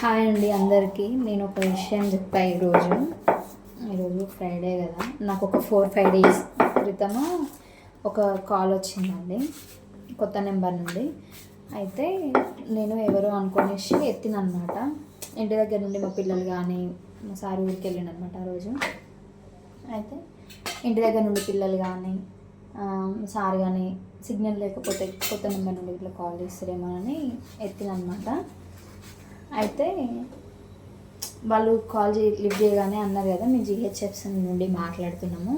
Hi అండి అందరికీ. నేను ఒక విషయం చెప్పా ఈరోజు ఫ్రైడే కదా, నాకు ఒక 4-5 డేస్ క్రితము ఒక కాల్ వచ్చిందండి కొత్త నెంబర్ నుండి. అయితే నేను ఎవరో అనుకునేసి ఎత్తినమాట. ఇంటి దగ్గర నుండి మా పిల్లలు కానీ మా సార్ ఊరికి వెళ్ళిండనమాట ఆ రోజు. అయితే ఇంటి దగ్గర నుండి పిల్లలు కానీ సార్ కానీ సిగ్నల్ లేకపోతే కొత్త నెంబర్ నుండి ఇట్లా కాల్ చేస్తారేమో అని ఎత్తినమాట. అయితే వాళ్ళు లిఫ్ట్ చేయగానే అన్నారు కదా, మేము జిహెచ్ఎఫ్స్ నుండి మాట్లాడుతున్నాము,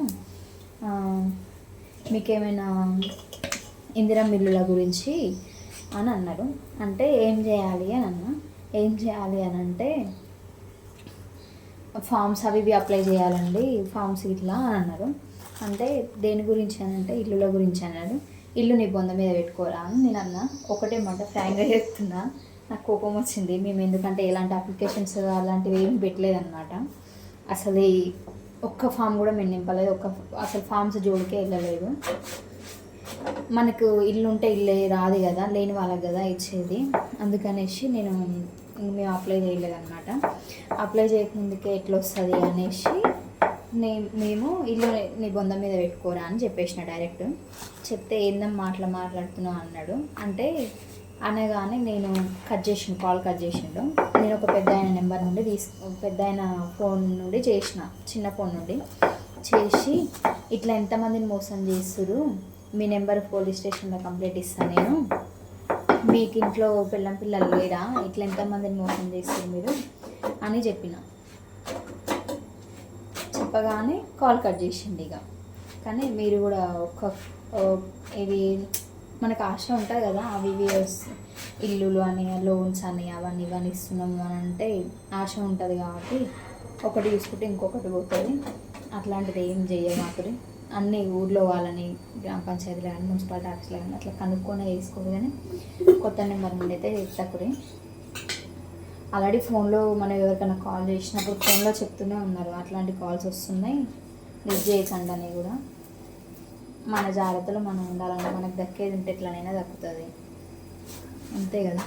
మీకేమైనా ఇందిరా మిల్లుల గురించి అని అన్నారు. అంటే ఏం చేయాలి అని అంటే ఫామ్స్ అవి ఇవి అప్లై చేయాలండి, ఫామ్స్ ఇట్లా అని అన్నారు. అంటే దేని గురించి అని అంటే ఇల్లుల గురించి అన్నారు. ఇల్లు నీ బొంద మీద పెట్టుకోరా అని నేను అన్నా. ఒకటే మాట ఫ్రాంక్గా చెప్తున్నా, నాకు కోపం వచ్చింది. మేము ఎందుకంటే ఎలాంటి అప్లికేషన్స్ అలాంటివి ఏమి పెట్టలేదన్నమాట. అసలు ఒక్క ఫామ్ కూడా మేము నింపలేదు, అసలు ఫామ్స్ జోలికే వెళ్ళలేదు. మనకు ఇల్లు ఉంటే ఇల్లే రాదు కదా, లేని వాళ్ళకి కదా ఇచ్చేది. అందుకనేసి మేము అప్లై చేయలేదన్నమాట. అప్లై చేయకముందుకే ఎట్లా వస్తుంది అనేసి మేము ఇల్లు నీ బొంద మీద పెట్టుకోరా అని చెప్పేసిన డైరెక్ట్. చెప్తే ఏందమ్మా మాట్లాడుతున్నావు అన్నాడు. అంటే అనగానే నేను కాల్ కట్ చేసిండు. నేను ఒక పెద్ద ఆయన నెంబర్ నుండి పెద్ద ఆయన ఫోన్ నుండి చేసిన, చిన్న ఫోన్ నుండి చేసి, ఇట్లా ఎంతమందిని మోసం చేస్తురు, మీ నెంబర్ పోలీస్ స్టేషన్లో కంప్లైంట్ ఇస్తాను నేను, మీకు ఇంట్లో పిల్లలు లేరా, ఇట్లా ఎంతమందిని మోసం చేస్తారు మీరు అని చెప్పగానే కాల్ కట్ చేసిండు ఇక. కానీ మీరు కూడా ఇది మనకు ఆశ ఉంటుంది కదా, అవి ఇల్లులు అని లోన్స్ అని అవన్నీ ఇవన్నీ ఇస్తున్నాము అని అంటే ఆశ ఉంటుంది కాబట్టి ఒకటి చూసుకుంటే ఇంకొకటి పోతుంది. అట్లాంటిది ఏం చేయమాకురి. అన్నీ ఊర్లో వాళ్ళని గ్రామ పంచాయతీలో కానీ మున్సిపాలిటీ ఆఫీస్లో కానీ అట్లా కనుక్కొని వేసుకోరు. కానీ కొత్త నెంబర్ నుండి అయితే ఎత్తకురి. ఆల్రెడీ ఫోన్లో మనం ఎవరికైనా కాల్ చేసినప్పుడు ఫోన్లో చెప్తూనే ఉన్నారు అట్లాంటి కాల్స్ వస్తున్నాయి, లిఫ్ట్ చేయకండి అని కూడా. మన జాగ్రత్తలో మనం ఉండాలంటే మనకు దక్కేది ఉంటే ఎట్లనైనా దక్కుతుంది, అంతే కదా.